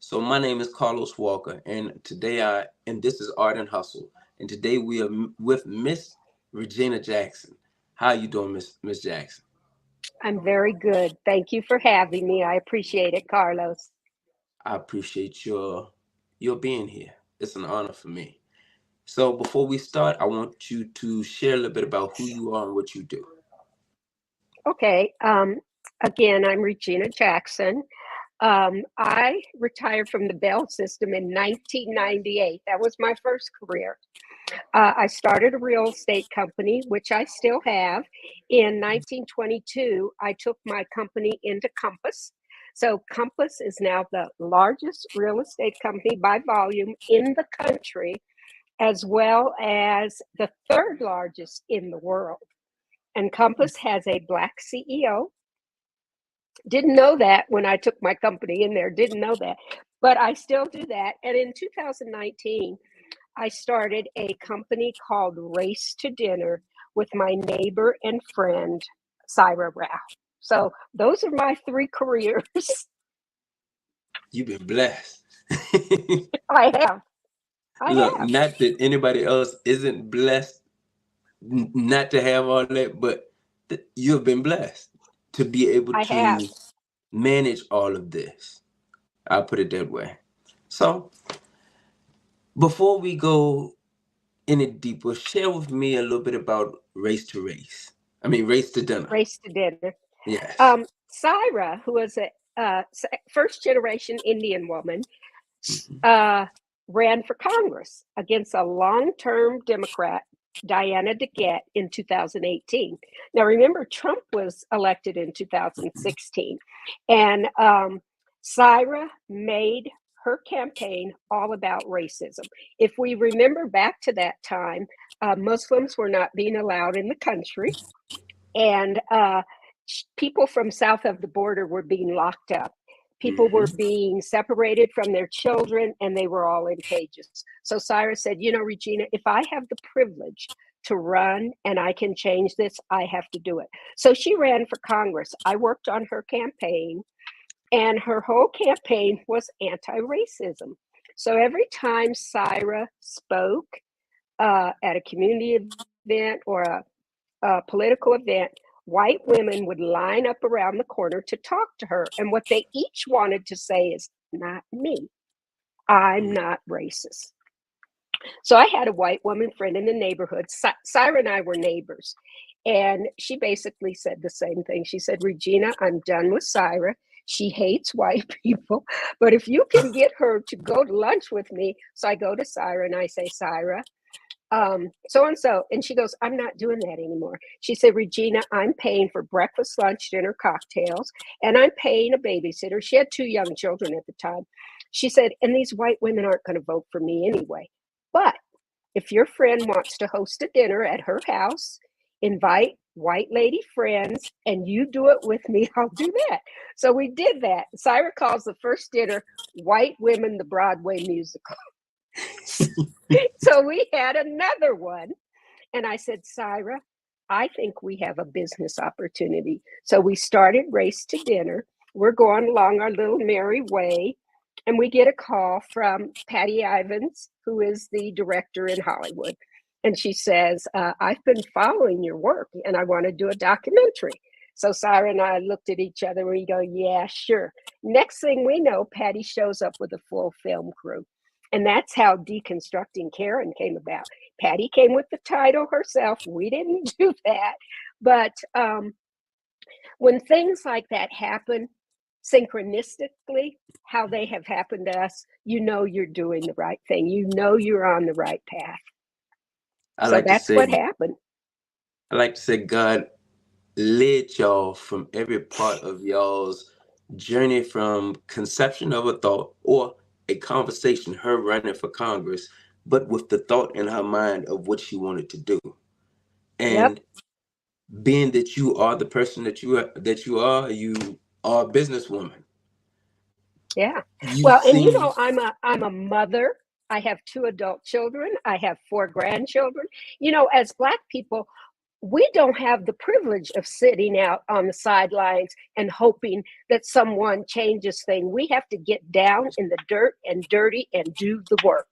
So my name is Carlos Walker, and this is Art and Hustle. And today we are with Miss Regina Jackson. How you doing, Miss Jackson? I'm very good. Thank you for having me. I appreciate it, Carlos. I appreciate your being here. It's an honor for me. So before we start, I want you to share a little bit about who you are and what you do. Okay. Again, I'm Regina Jackson. I retired from the Bell system in 1998. That was my first career. I started a real estate company, which I still have. In 1922, I took my company into Compass. So, Compass is now the largest real estate company by volume in the country, as well as the third largest in the world. And Compass has a Black CEO. Didn't know that when I took my company in there, didn't know that. But I still do that. And in 2019, I started a company called Race to Dinner with my neighbor and friend, Syra Rao. So those are my three careers. You've been blessed. I have. I Look, have. not that anybody else isn't blessed not to have all that, but you've been blessed to be able I have. to manage all of this. I'll put it that way. So before we go any deeper, share with me a little bit about race to race. I mean, race to dinner. Race to Dinner. Yes. Syra, who was a first generation Indian woman, Mhm. uh, ran for Congress against a long term Democrat, Diana DeGette, in 2018. Now, remember, Trump was elected in 2016, and Syra made her campaign all about racism. If we remember back to that time, Muslims were not being allowed in the country, and people from south of the border were being locked up. People were Mhm. being separated from their children, and they were all in cages. So Cyrus said, you know, Regina, if I have the privilege to run and I can change this, I have to do it. So she ran for Congress. I worked on her campaign, and her whole campaign was anti-racism. So every time Syra spoke at a community event or a political event, white women would line up around the corner to talk to her. And what they each wanted to say is, not me. I'm not racist. So I had a white woman friend in the neighborhood. Syra and I were neighbors. And she basically said the same thing. She said, Regina, I'm done with Syra. She hates white people. But if you can get her to go to lunch with me, so I go to Syra and I say, Syra, so and so. And she goes, I'm not doing that anymore. She said, Regina, I'm paying for breakfast, lunch, dinner, cocktails, and I'm paying a babysitter. She had two young children at the time. She said, and these white women aren't going to vote for me anyway. But if your friend wants to host a dinner at her house, invite white lady friends, and you do it with me, I'll do that. So we did that. Syra calls the first dinner White Women, the Broadway musical. So we had another one. And I said, Syra, I think we have a business opportunity. So we started Race to Dinner. We're going along our little merry way. And we get a call from Patty Ivins, who is the director in Hollywood. And she says, I've been following your work and I want to do a documentary. So Syra and I looked at each other and we go, yeah, sure. Next thing we know, Patty shows up with a full film crew. And that's how Deconstructing Karen came about. Patty came with the title herself. We didn't do that. But when things like that happen synchronistically, how they have happened to us, you know you're doing the right thing. You know you're on the right path. I So like to that's what say, happened. I like to say, God led y'all from every part of y'all's journey from conception of a thought or a conversation, her running for Congress, but with the thought in her mind of what she wanted to do. Yep. And being that you are the person you are a businesswoman. Yeah. You've Well, and you seen know, I'm a mother. I have two adult children. I have four grandchildren. You know, as Black people, we don't have the privilege of sitting out on the sidelines and hoping that someone changes things. We have to get down in the dirt and dirty and do the work.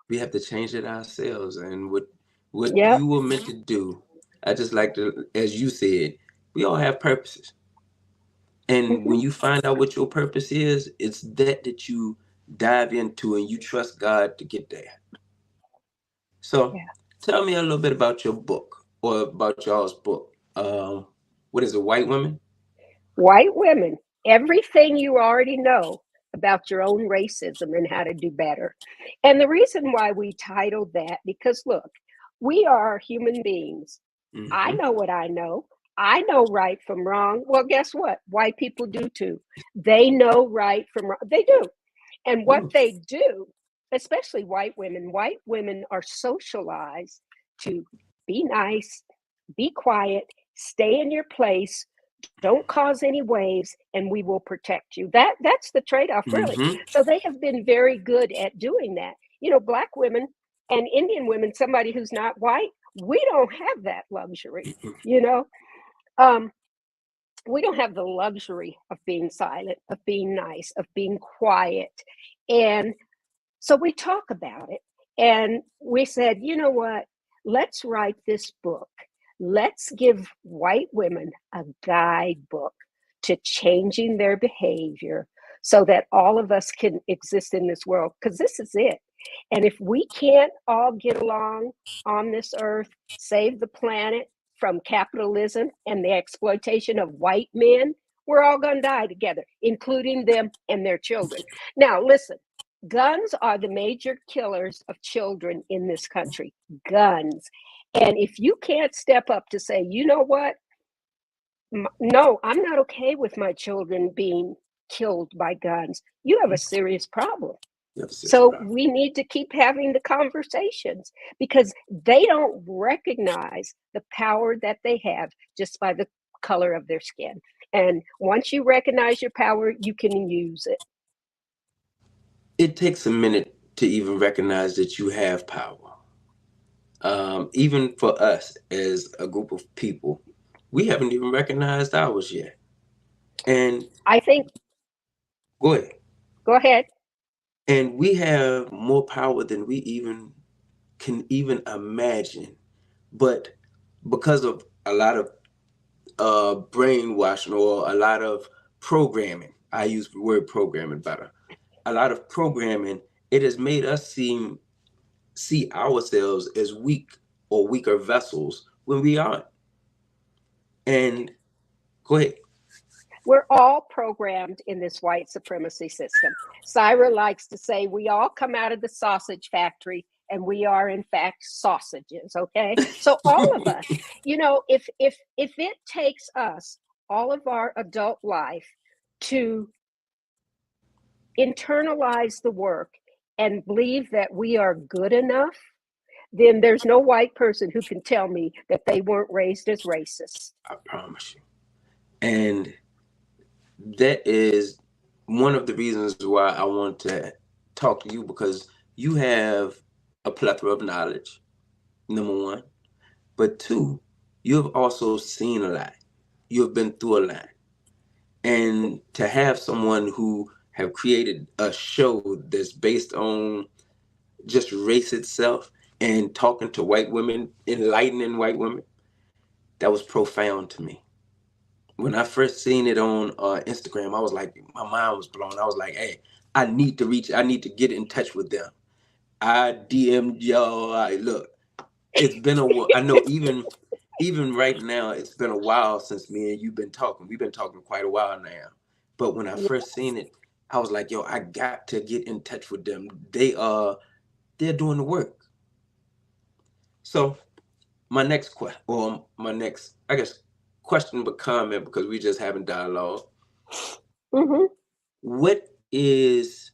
We have to change it ourselves. And what Yep. you were meant to do, I just like to, as you said, we all have purposes. And when Hmm. you find out what your purpose is, it's that you dive into and you trust God to get there. So Yeah. tell me a little bit about your book or about y'all's book. What is it, White Women? White women, everything you already know about your own racism and how to do better. And the reason why we titled that, because look, we are human beings. I Mm-hmm. know what I know. I know right from wrong. Well, guess what? White people do too. They know right from wrong. They do. And what Ooh. they do, especially white women are socialized to be nice, be quiet, stay in your place, don't cause any waves, and we will protect you. That's the trade-off, really. Mm-hmm. So they have been very good at doing that. You know, black women and Indian women, somebody who's not white, we don't have that luxury, you know. Um, we don't have the luxury of being silent, of being nice, of being quiet. And so we talk about it and we said, you know what? Let's write this book. Let's give white women a guidebook to changing their behavior so that all of us can exist in this world, because this is it. And if we can't all get along on this earth, save the planet from capitalism and the exploitation of white men, we're all going to die together, including them and their children. Now, listen, guns are the major killers of children in this country. Guns. And if you can't step up to say, you know what? No, I'm not okay with my children being killed by guns. You have a serious problem. You have a serious So problem. we need to keep having the conversations because they don't recognize the power that they have just by the color of their skin. And once you recognize your power, you can use it. It takes a minute to even recognize that you have power. Even for us as a group of people, we haven't even recognized ours yet. And I think, go ahead. go ahead. And we have more power than we even can even imagine. But because of a lot of brainwashing or a lot of programming, I use the word programming better. A lot of programming, it has made us see ourselves as weak or weaker vessels when we aren't. And go ahead. We're all programmed in this white supremacy system. Syra likes to say we all come out of the sausage factory and we are in fact sausages, okay? So all of us, you know, if it takes us all of our adult life to internalize the work and believe that we are good enough, then there's no white person who can tell me that they weren't raised as racists. I promise you. And that is one of the reasons why I want to talk to you because you have a plethora of knowledge, number one. But two, you've also seen a lot. You've been through a lot. And to have someone who have created a show that's based on just race itself and talking to white women, enlightening white women, that was profound to me. When I first seen it on Instagram, I was like, my mind was blown. I was like, hey, I need to get in touch with them. I DM'd y'all. Look, it's been a while. I know even right now, it's been a while since me and you've been talking. We've been talking quite a while now. But when I Yeah. first seen it, I was like, yo, I got to get in touch with them. They're doing the work. So my next question, or my next, I guess, question but comment because we just having dialogue. Mm-hmm. What is,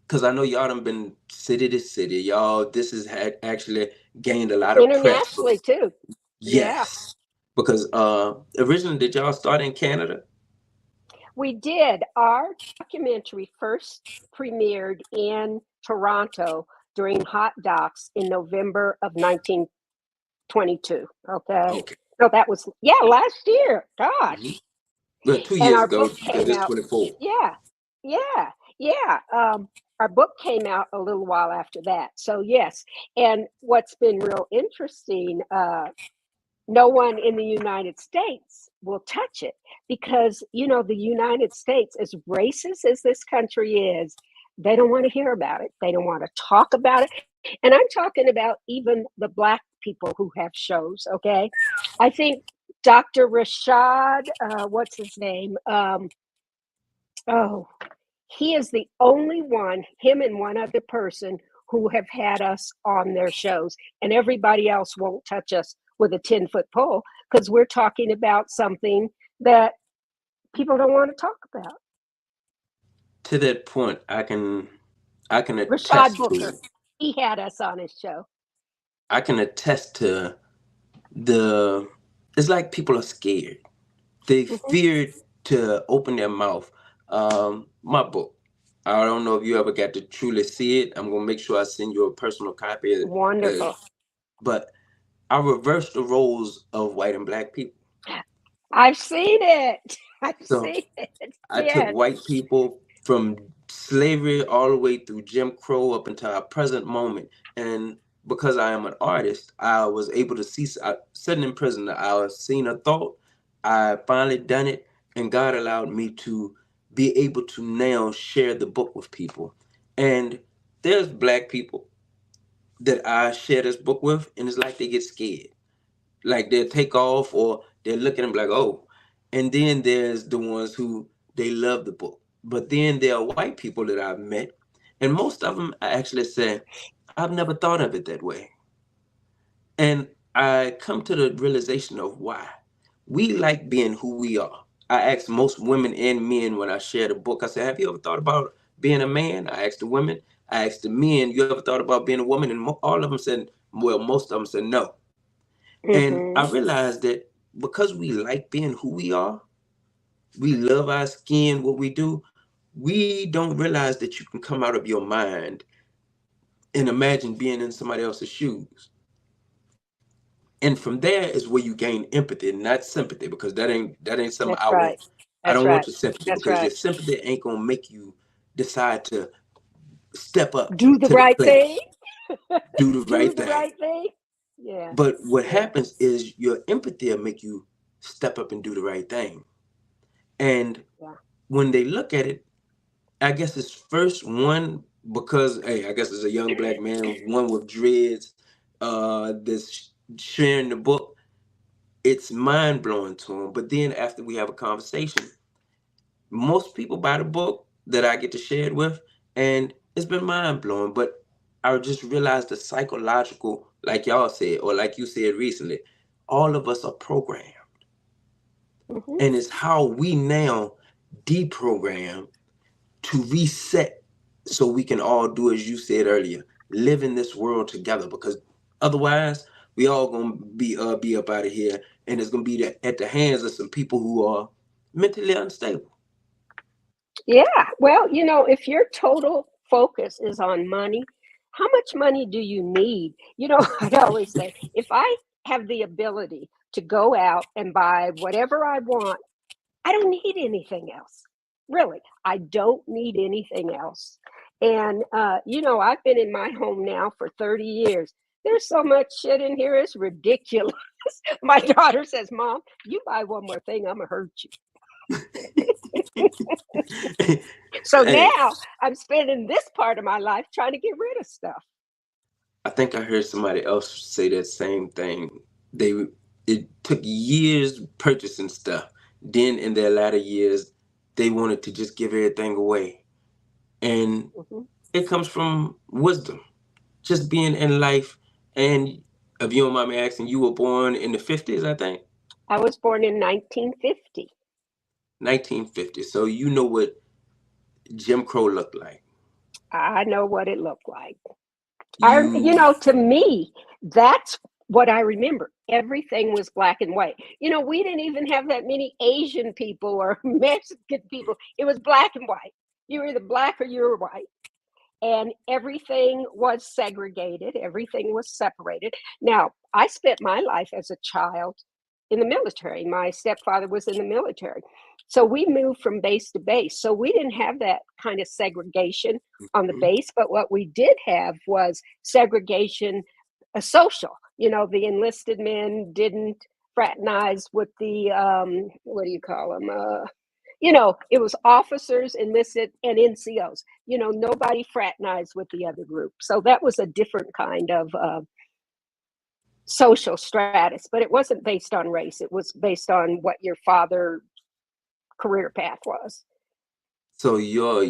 because I know y'all done been city to city. Y'all, this has had actually gained a lot of press. Internationally too. Yeah. Yes. Because originally, did y'all start in Canada? We did. Our documentary first premiered in Toronto during Hot Docs in November of 19 22. Okay. Okay. No, that was, yeah, last year. Gosh. Hmm. Well, two And years our ago book because came it's out. 24. Yeah. Yeah. Yeah. Our book came out a little while after that. So, yes. And what's been real interesting, no one in the United States will touch it because, the United States, as racist as this country is, they don't want to hear about it. They don't want to talk about it. And I'm talking about even the black people who have shows. Okay. I think Dr. Rashad, what's his name? Oh, he is the only one, him and one other person, who have had us on their shows, and everybody else won't touch us with a 10-foot pole because we're talking about something that people don't want to talk about. To that point, I can Rashad attest Booker, to he had us on his show. I can attest to the it's like people are scared. They Hmm. feared to open their mouth. My book. I don't know if you ever got to truly see it. I'm gonna make sure I send you a personal copy. Uh, Wonderful. but I reversed the roles of white and black people. I've seen it. I've So seen it. I took Yes. white people from slavery all the way through Jim Crow up until our present moment. And because I am an artist, I was able to see, sitting in prison, I was seeing a thought. I finally done it, and God allowed me to be able to now share the book with people. And there's black people that I share this book with, and it's like they get scared, like they'll take off or they'll look at them like, oh. And then there's the ones who they love the book. But then there are white people that I've met, and most of them actually say, I've never thought of it that way. And I come to the realization of why. We like being who we are. I ask most women and men when I share the book, I say, have you ever thought about being a man? I asked the women, I asked the men, you ever thought about being a woman? And all of them said, well, most of them said no. And I Hmm. realized that because we like being who we are, we love our skin, what we do, we don't realize that you can come out of your mind and imagine being in somebody else's shoes. And from there is where you gain empathy, not sympathy, because that ain't something That's I right. want. I That's don't want right. your sympathy That's because your right. sympathy ain't gonna make you decide to step up Do the to the right plate, thing. do the Do right the thing. right thing. Yeah. But what Yeah. happens is your empathy will make you step up and do the right thing. And Yeah. when they look at it, I guess it's first one because hey, I guess it's a young black man, one with dreads, that's sharing the book. It's mind blowing to him. But then after we have a conversation, most people buy the book that I get to share it with, and it's been mind blowing. But I just realized the psychological, like y'all said, or like you said recently, all of us are programmed, Hmm. and it's how we now deprogram to reset so we can all do as you said earlier, live in this world together because otherwise we all gonna be up out of here and it's gonna be at the hands of some people who are mentally unstable. Yeah. Well, if your total focus is on money, how much money do you need? I always say, if I have the ability to go out and buy whatever I want, I don't need anything else. Really, I don't need anything else. And, I've been in my home now for 30 years. There's so much shit in here, it's ridiculous. My daughter says, Mom, you buy one more thing, I'm going to hurt you. So Hey, now I'm spending this part of my life trying to get rid of stuff. I think I heard somebody else say that same thing. They it took years purchasing stuff. Then in their latter years, they wanted to just give everything away. And Hmm. it comes from wisdom, just being in life. And if you don't mind me asking, you were born in the 50s, I think? I was born in 1950. 1950. So you know what Jim Crow looked like. I know what it looked like. You, To me, that's what I remember. Everything was black and white. We didn't even have that many Asian people or Mexican people. It was black and white. You were either black or you were white. and everything was segregated, everything was separated. Now, I spent my life as a child in the military. My stepfather was in the military. So we moved from base to base. So we didn't have that kind of segregation on the Mhm. base, but what we did have was segregation, a social. You know, the enlisted men didn't fraternize with the what do you call them? You know, it was officers, enlisted, and NCOs. You know, nobody fraternized with the other group. So that was a different kind of social stratus, but it wasn't based on race. It was based on what your father career path was. So your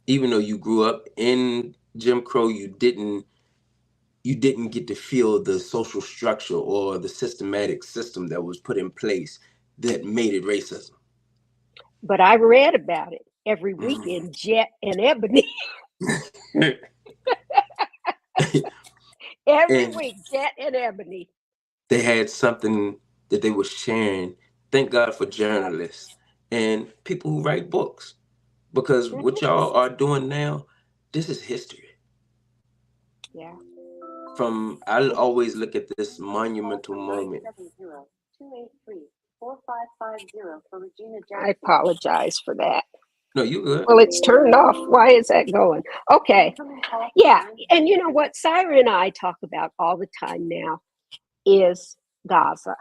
even though you grew up in Jim Crow, you didn't get to feel the social structure or the systematic system that was put in place that made it racism. But I read about it every week Mm. in Jet and Ebony. Every And week, Jet and Ebony. they had something that they were sharing. Thank God for Yep. journalists and people who write books, because what Hmm. y'all are doing now, this is history. Yeah. From I'll always look at this monumental moment. I apologize for that. No, you good. Well, it's turned off. Why is that going? Okay. Yeah. And you know what Syra and I talk about all the time now is Gaza,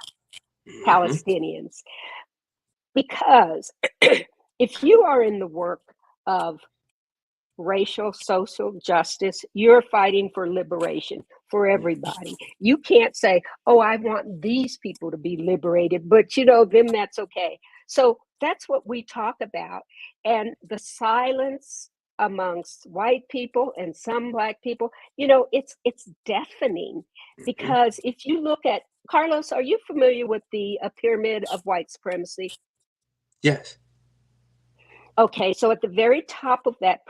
Hmm. Palestinians. Because if you are in the work of racial, social justice, you're fighting for liberation for everybody. You can't say, oh, I want these people to be liberated, but you know, them, that's okay. So that's what we talk about. And the silence amongst white people and some black people, you know, it's deafening. Hmm. Because if you look at Carlos, are you familiar with the pyramid of white supremacy? Yes. Okay, so at the very top of that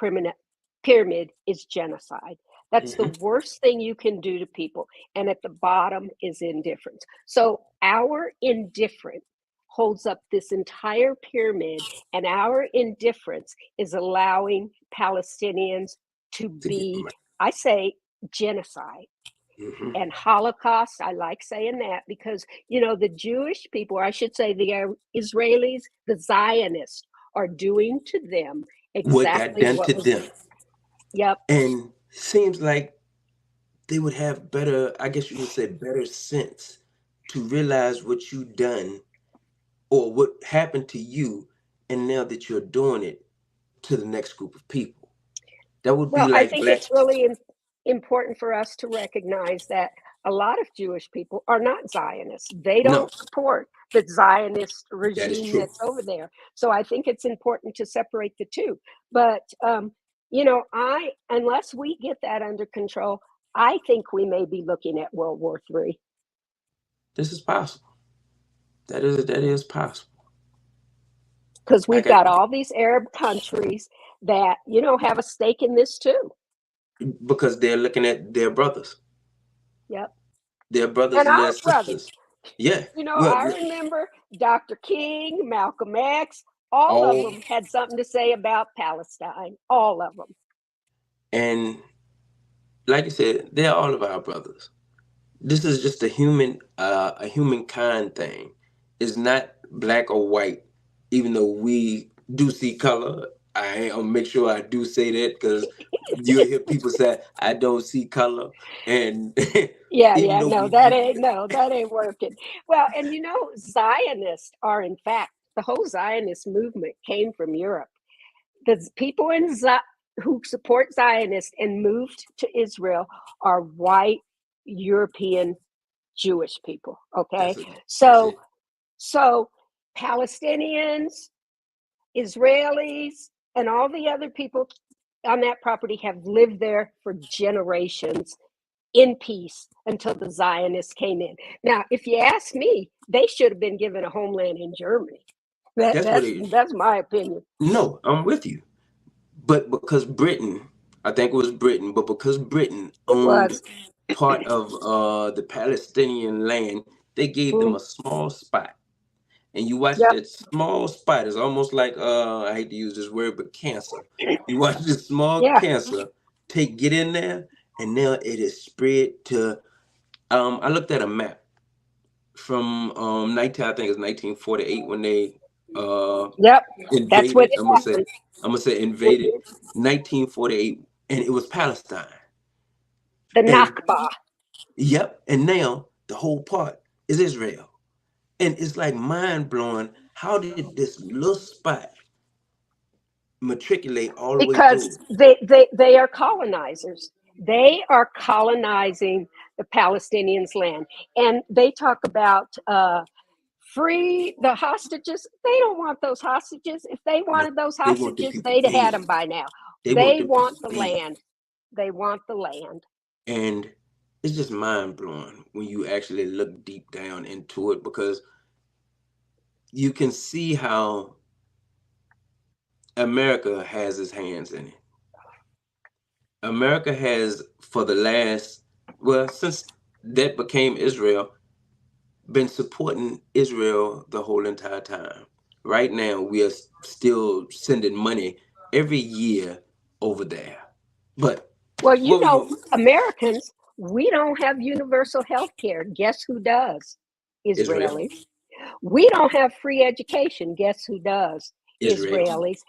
pyramid is genocide. That's the Hmm. worst thing you can do to people. And at the bottom is indifference. So our indifference holds up this entire pyramid, and our indifference is allowing Palestinians to To get be, my. I say, genocide Hmm. and Holocaust. I like saying that because, you know, the Jewish people, or I should say the Israelis, the Zionists, are doing to them What got exactly done what to was, them, yep. and seems like they would have better, I guess you would say, better sense to realize what you done or what happened to you, and now that you're doing it to the next group of people. That would be Well, I like think black. it's really important for us to recognize that a lot of Jewish people are not Zionists. They No, don't support the Zionist that is regime true. that's over there. So I think it's important to separate the two. But, you know, unless we get that under control, I think we may be looking at World War III. This is possible. That is possible. Because Like we've got all these Arab countries that, you know, have a stake in this too. because they're looking at Yep. their brothers And and our their brothers. sisters. Yeah. You know, Well, I remember Dr. King, Malcolm X, all of all them had something to say about Palestine. All of them. and like I said, they're all of our brothers. This is just a humankind thing. It's not black or white, even though we do see color. I'll make sure I do say that, because you hear people say I don't see color, and Yeah, even yeah, though no, we do. that ain't working. Well, and you know, Zionists are in fact the whole Zionist movement came from Europe. The people who support Zionists and moved to Israel are white European Jewish people. Okay, That's it. That's so it. so Palestinians, Israelis, and all the other people on that property have lived there for generations in peace until the Zionists came in. Now, if you ask me, they should have been given a homeland in Germany. That, That's what that's it. that's my opinion. No, I'm with you. But because Britain, I think it was Britain, but because Britain It owned was. part of the Palestinian land, they gave them Mm, a small spot. And you watch yep. that small spot, it's almost like I hate to use this word, but cancer. You watch this small Yeah. cancer, get in there, and now it is spread to. I looked at a map from 19, I think it's 1948 when they uh Yep, that's when invaded. it happened. I'm gonna say invaded Mhm. 1948, and it was Palestine. The And Nakba. yep, and now the whole part is Israel. And it's like mind blowing. How did this little spot matriculate all the way through? Because they are colonizers. They are colonizing the Palestinians' land, and they talk about free the hostages. They don't want those hostages. If they No, wanted those they want the hostages, people they'd have had paid. them by now. They want They the people want the paid. land. They want the land. And it's just mind blowing when you actually look deep down into it, because you can see how America has its hands in it. America has, for the last, well, since that became Israel, been supporting Israel the whole entire time. Right now, we are still sending money every year over there. But Well, what were you, Americans, we don't have universal health care. Guess who does? Israel? Israelis. We don't have free education. Guess who does? Israel. Israelis.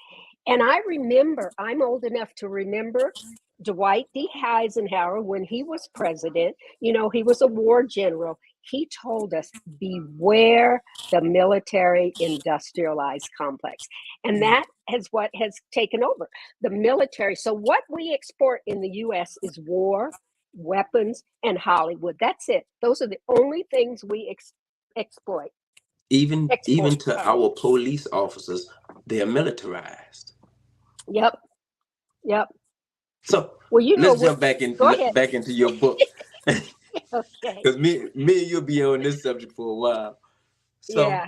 And I remember, I'm old enough to remember Dwight D. Eisenhower when he was president. You know, he was a war general. He told us, beware the military industrialized complex. And that is what has taken over the military. So, what we export in the US is war, weapons, and Hollywood. That's it. Those are the only things we exploit. Even Export, to sorry. our police officers, they're militarized. Yep, yep. So Well, let's what? jump back in Go ahead. back into your book, Okay. because me and you'll be on this subject for a while. So Yeah.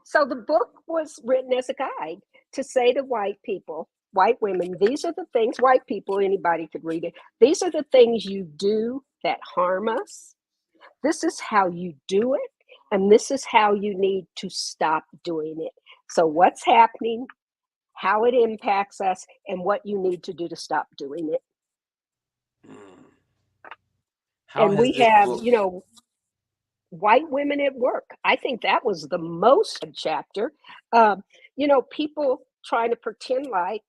So the book was written as a guide to say to white people, white women, these are the things, white people, anybody could read it. These are the things you do that harm us. This is how you do it. And this is how you need to stop doing it. So, what's happening, how it impacts us, and what you need to do to stop doing it. mm, how And has we this have, book? white women at work. I think that was the most chapter. People trying to pretend like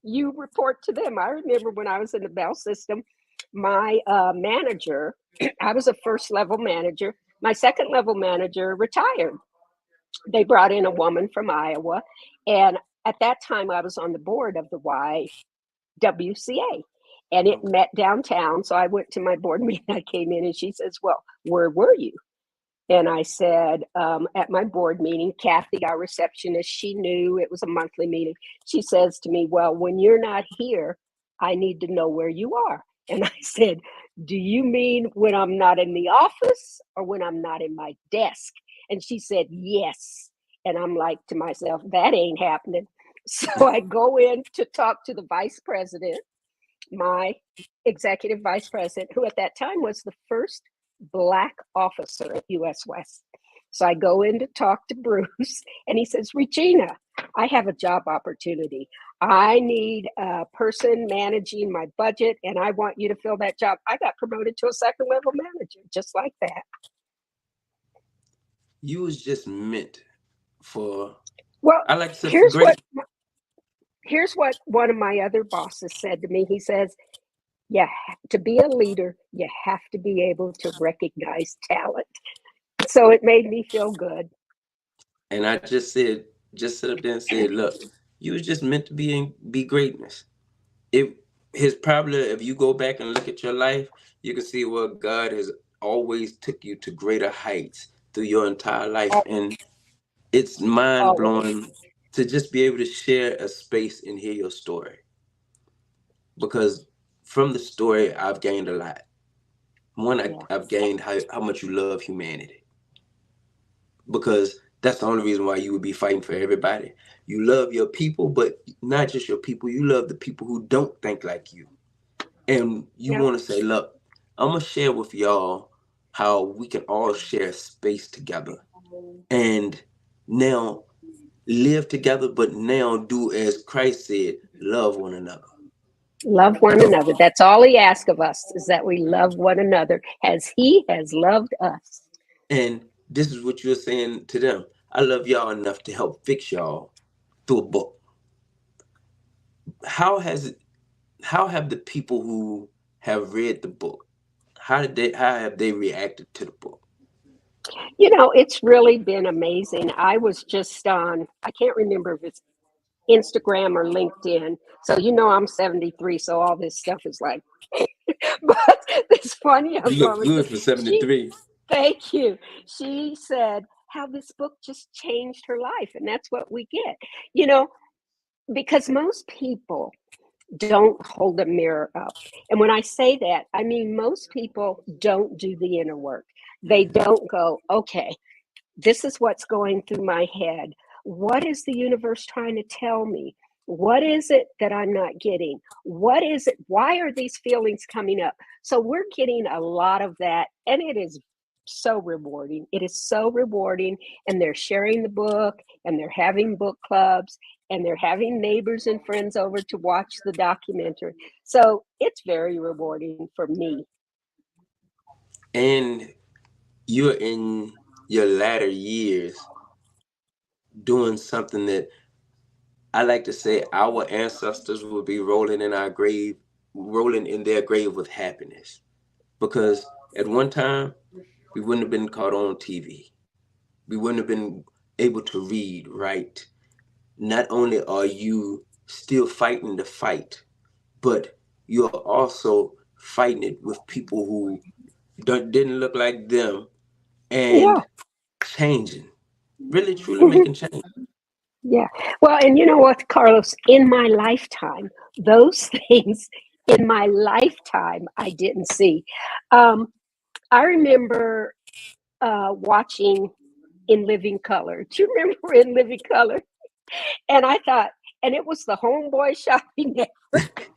you report to them. I remember when I was in the Bell system, my manager, I was a first level manager. My second level manager retired. They brought in a woman from Iowa. And at that time, I was on the board of the YWCA. And it Okay. met downtown. So I went to my board meeting. I came in and she says, "Well, where were you?" And I said, at my board meeting, Kathy, our receptionist, she knew it was a monthly meeting. She says to me, "Well, when you're not here, I need to know where you are." And I said, "Do you mean when I'm not in the office or when I'm not in my desk?" And she said, "Yes." And I'm like to myself, that ain't happening. So I go in to talk to the vice president, my executive vice president, who at that time was the first Black officer at US West. So I go in to talk to Bruce, and he says, "Regina, I have a job opportunity. I need a person managing my budget, and I want you to fill that job." I got promoted to a second level manager, just like that. You was just meant for, Well, I like to say, for here's great. what here's what one of my other bosses said to me. He says, "Yeah, to be a leader, you have to be able to recognize talent." So it made me feel good. And I just sit up there and said, look, you was just meant to be greatness. If his probably, if you go back and look at your life, you can see where God has always took you to greater heights through your entire life. And it's mind Always. blowing to just be able to share a space and hear your story. Because from the story, I've gained a lot. One, Yeah. I've gained how much you love humanity, because that's the only reason why you would be fighting for everybody. You love your people, but not just your people. You love the people who don't think like you, and you Yeah. want to say, "Look, I'm gonna share with y'all how we can all share space together, and now live together, but now do as Christ said, love one another." Love one another. That's all he asks of us, is that we love one another as he has loved us. And this is what you're saying to them. I love y'all enough to help fix y'all through a book. How has it, how have the people who have read the book, how have they reacted to the book? It's really been amazing. I was just on, I can't remember if it's Instagram or LinkedIn. So, I'm 73, so all this stuff is like, but this one young You look woman, good for she, 73. thank you. She said how this book just changed her life. And that's what we get, you know, because most people don't hold a mirror up. And when I say that, I mean most people don't do the inner work. They don't go, okay, this is what's going through my head. What is the universe trying to tell me? What is it that I'm not getting? What is it? Why are these feelings coming up? So we're getting a lot of that, and it is so rewarding. It is so rewarding. And they're sharing the book, and they're having book clubs, and they're having neighbors and friends over to watch the documentary. So it's very rewarding for me. And you're in your latter years doing something that I like to say our ancestors would be rolling in their grave with happiness. Because at one time, we wouldn't have been caught on TV. We wouldn't have been able to read, write. Not only are you still fighting the fight, but you're also fighting it with people who didn't look like them Yeah. and changing, really truly making change. Yeah. Well, and you know what, Carlos, in my lifetime, those things in my lifetime I didn't see. Um, I remember watching In Living Color. Do you remember In Living Color? And I thought, and it was the Homeboy Shopping Network.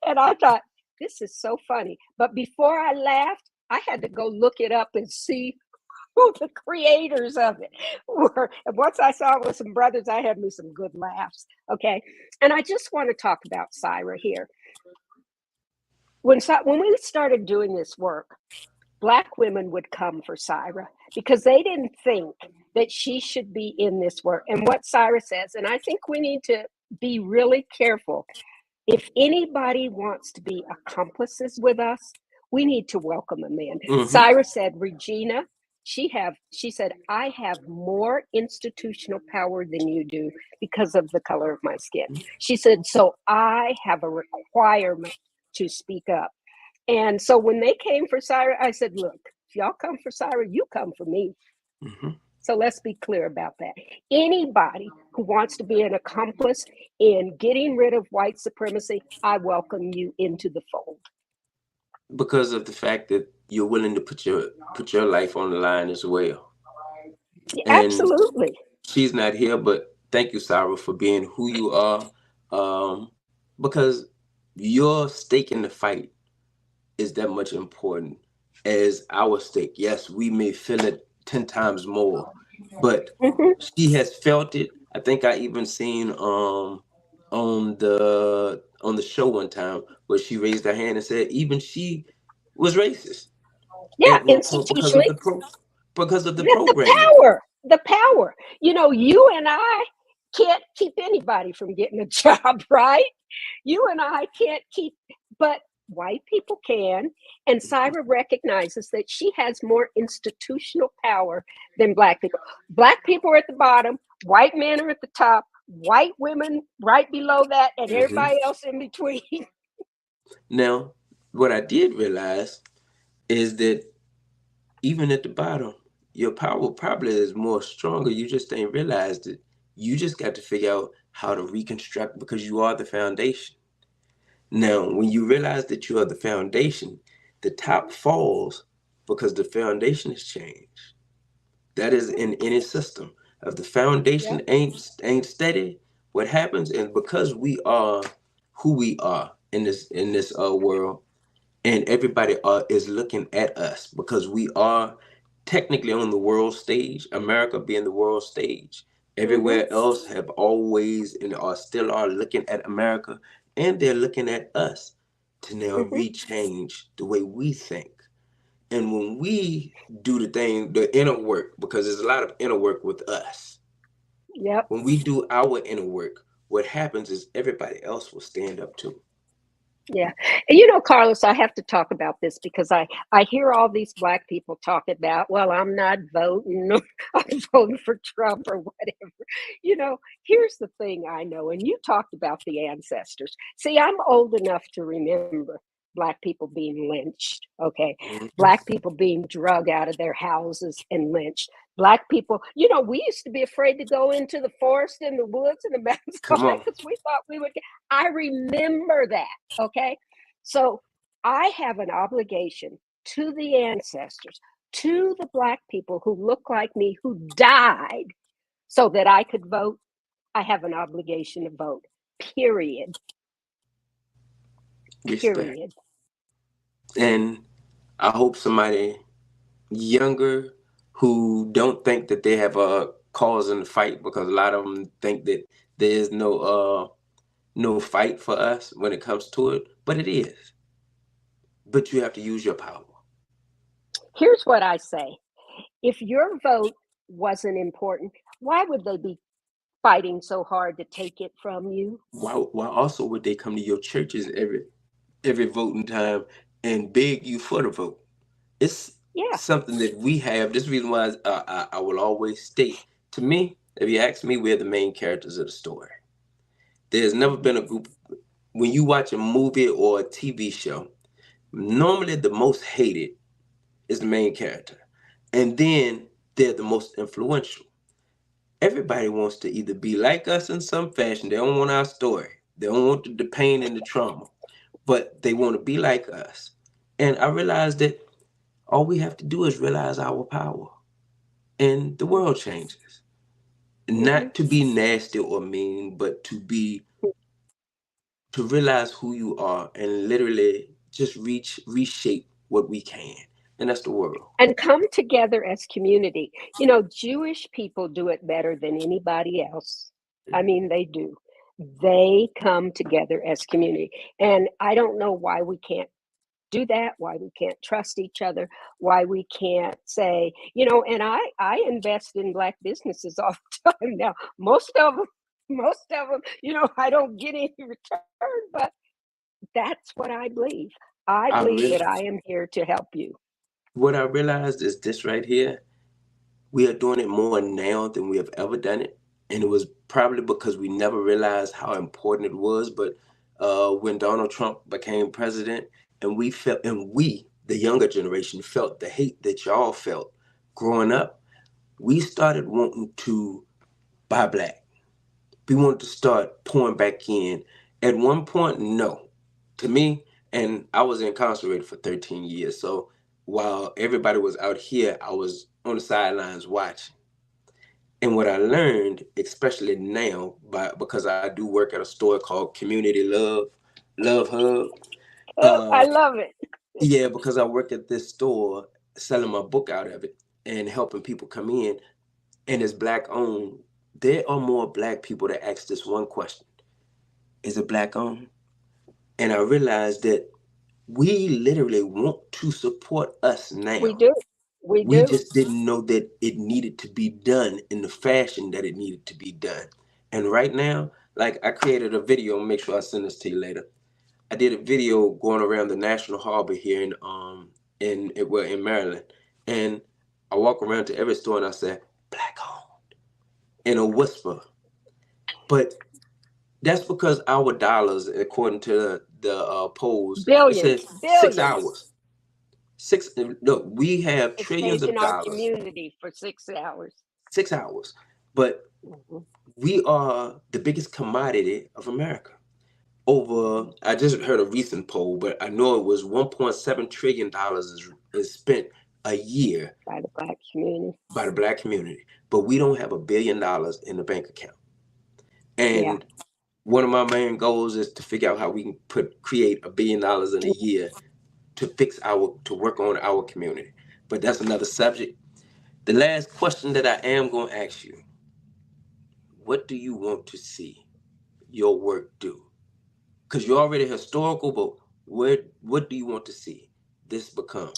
And I thought, this is so funny. But before I laughed, I had to go look it up and see who the creators of it were. And once I saw it with some brothers, I had me some good laughs. Okay. And I just want to talk about Syra here. When we started doing this work, Black women would come for Syra because they didn't think that she should be in this work. And what Syra says, and I think we need to be really careful. If anybody wants to be accomplices with us, we need to welcome them in. Hmm. Syra said, Regina, she said, I have more institutional power than you do because of the color of my skin. She said, so I have a requirement to speak up. And so when they came for Syra, I said, look, if y'all come for Syra, you come for me. Hmm. So let's be clear about that. Anybody who wants to be an accomplice in getting rid of white supremacy, I welcome you into the fold. Because of the fact that you're willing to put your life on the line as well. And Absolutely. she's not here, but thank you, Sarah, for being who you are. Um, because your stake in the fight is that much important as our stake. Yes, we may feel it 10 times more, but Mm-hmm. she has felt it. I think I even seen on the show one time where she raised her hand and said even she was racist Yeah, at one point institutionally, because of the the programming. the power. You and I can't keep anybody from getting a job, right? You and I can't keep, but white people can. And Syra recognizes that she has more institutional power than black people. Black people are at the bottom, white men are at the top, white women right below that, and Hmm. everybody else in between. Now, what I did realize is that even at the bottom, your power probably is more stronger. You just ain't realized it. You just got to figure out how to reconstruct because you are the foundation. Now, when you realize that you are the foundation, the top falls because the foundation has changed. That is in any system. If the Yeah. foundation ain't steady, what happens? And because we are who we are in this world, and everybody is looking at us because we are technically on the world stage, America being the world stage. Mm-hmm. Everywhere else have always and are still are looking at America and they're looking at us to now Hmm. rechange the way we think. And when we do the inner work, because there's a lot of inner work with us, Yep. when we do our inner work, what happens is everybody else will stand up too. Yeah. And you know, Carlos, I have to talk about this because I hear all these black people talk about, well, I'm not voting, or I'm voting for Trump or whatever. You know, here's the thing I know, and you talked about the ancestors. See, I'm old enough to remember black people being lynched, okay? Mhm. Black people being drug out of their houses and lynched. Black people, you know, we used to be afraid to go into the forest and the woods and the mountains Come on. because we thought we would get, I remember that. Okay. So I have an obligation to the ancestors, to the black people who look like me, who died so that I could vote. I have an obligation to vote, period. Respect. Period. And I hope somebody younger who don't think that they have a cause in the fight, because a lot of them think that there is no fight for us when it comes to it, but it is. But you have to use your power. Here's what I say: if your vote wasn't important, why would they be fighting so hard to take it from you? Why also would they come to your churches every voting time and beg you for the vote? It's Yeah. something that we have. This is the reason why I will always state, to me, if you ask me, we're the main characters of the story. There's never Mhm. been a group, when you watch a movie or a TV show, normally the most hated is the main character. And then they're the most influential. Everybody wants to either be like us in some fashion. They don't want our story. They don't want the pain and the trauma, but they want to be like us. And I realized that all we have to do is realize our power, and the world changes. Mhm. Not to be nasty or mean, but to realize who you are and literally just reshape what we can. And that's the world. And come together as community. You know, Jewish people do it better than anybody else. I mean, they do. They come together as community. And I don't know why we can't do that, why we can't trust each other, why we can't say, you know, and I invest in black businesses all the time now. Most of them, you know, I don't get any return, but that's what I believe. I I believe really that I am here to help you. What I realized is this right here. We are doing it more now than we have ever done it. And it was probably because we never realized how important it was. But when Donald Trump became president, and we, the younger generation, felt the hate that y'all felt growing up, we started wanting to buy black. We wanted to start pouring back in. At one point, no. To me, and I was incarcerated for 13 years. So while everybody was out here, I was on the sidelines watching. And what I learned, especially now, because I do work at a store called Community Love Hub. Oh, I Uh, love it. yeah, because I work at this store selling my book out of it and helping people come in, and it's black owned. There are more black people that ask this one question: is it black owned? And I realized that we literally want to support us We now. do. We We do. just didn't know that it needed to be done in the fashion that it needed to be done. And right now, like, I created a video, make sure I send this to you later. I did a video going around the National Harbor here in Maryland. And I walk around to every store and I say, black owned, in a whisper. But that's because our dollars, according to the polls, it says Billions, 6 hours. billions. No, we have It trillions stayed of in our dollars. community for 6 hours. 6 hours. But Mhm, we are the biggest commodity of America. Over, mhm. I just heard a recent poll, but I know it was $1.7 trillion is spent a year By the black community. by the black community, but we don't have $1 billion in the bank account. Yeah. And one of my main goals is to figure out how we can create $1 billion in a year to work on our community. But that's another subject. The last question that I am going to ask you: what do you want to see your work do? Because you're already historical, but what do you want to see this become?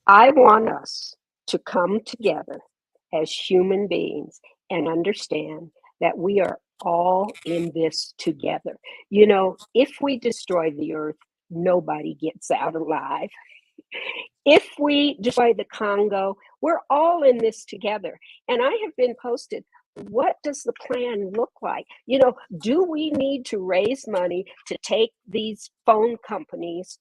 I want us to come together as human beings and understand that we are all in this together. You know, if we destroy the earth, nobody gets out alive. If we destroy the Congo, we're all in this together. And I have been posted, what does the plan look like? You know, do we need to raise money to take these phone companies,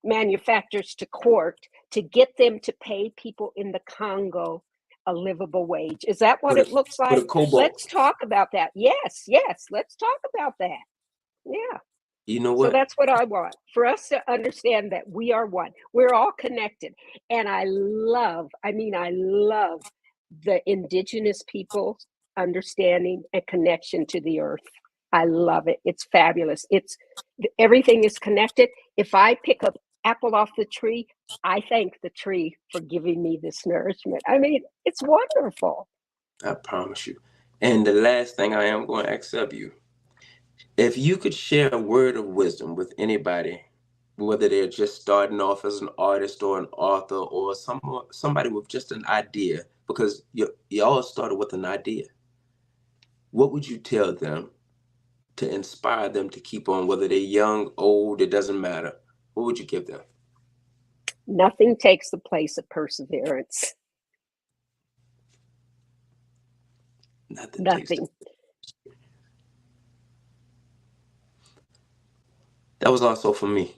manufacturers to court to get them to pay people in the Congo a livable wage? Is that For what the it looks for the like? Let's cobalt. talk about that. Yes, yes, let's talk about that. Yeah. You know So what? that's what I want, for us to understand that we are one. We're all connected. And I love the indigenous people understanding and connection to the earth. I love it. It's fabulous. It's everything is connected. If I pick up apple off the tree, I thank the tree for giving me this nourishment. I mean, it's wonderful. I promise you. And the last thing I am going to ask of you, if you could share a word of wisdom with anybody, whether they're just starting off as an artist or an author or somebody with just an idea, because you all started with an idea, what would you tell them to inspire them to keep on, whether they're young, old, it doesn't matter? What would you give them? Nothing takes the place of perseverance. Nothing takes the. Nothing. That was also for me.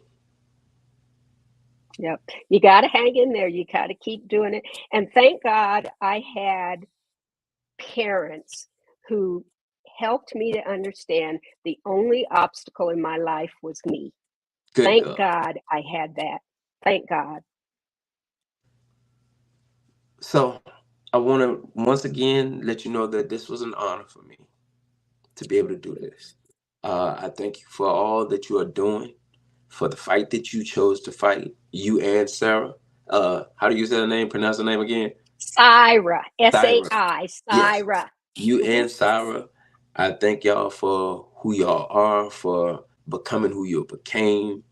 Yep. You got to hang in there. You got to keep doing it. And thank God I had parents who helped me to understand the only obstacle in my life was me. Good Thank God. God I had that. Thank God. So I want to once again let you know that this was an honor for me to be able to do this. I thank you for all that you are doing, for the fight that you chose to fight, you and Sarah. How do you say the name? Pronounce the name again? Syra, Syra. SAI, Yes. Syra. You Mhm. and Sarah. I thank y'all for who y'all are, for becoming who you became,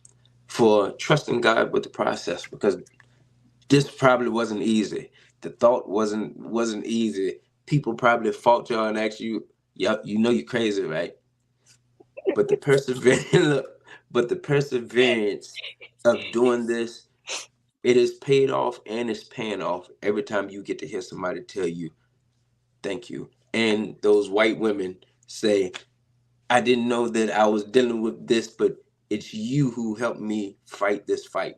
for trusting God with the process, because this probably wasn't easy. The thought wasn't easy. People probably fought y'all and asked you, "Yeah, you know you crazy, right?" But the perseverance, but the perseverance of doing this, it is paid off and it's paying off every time you get to hear somebody tell you thank you. And those white women say, "I didn't know that I was dealing with this, but it's you who helped me fight this fight."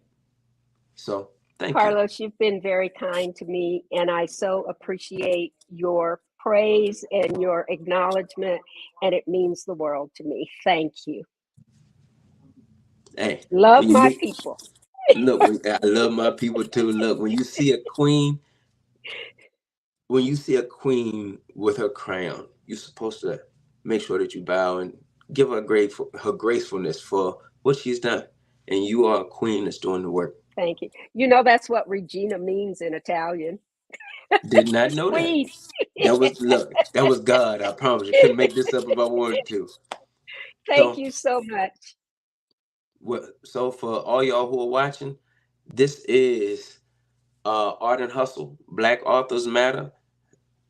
So thank you. Carlos, you've been very kind to me, and I so appreciate your praise and your acknowledgement, and it means the world to me. Thank you. Hey, Love when you my meet, people. look, I love my people too. Look, when you see a queen with her crown, you're supposed to make sure that you bow and give her her gracefulness for what she's done. And you are a queen that's doing the work. Thank you. You know that's what Regina means in Italian. Did not know that. Queen. That was God. I promise you. Couldn't make this up if I wanted to. Thank So, you so much. so for all y'all who are watching, this is Art and Hustle, Black Authors Matter,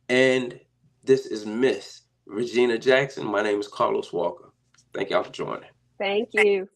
and this is Miss Regina Jackson. My name is Carlos Walker. Thank y'all for joining. Thank you.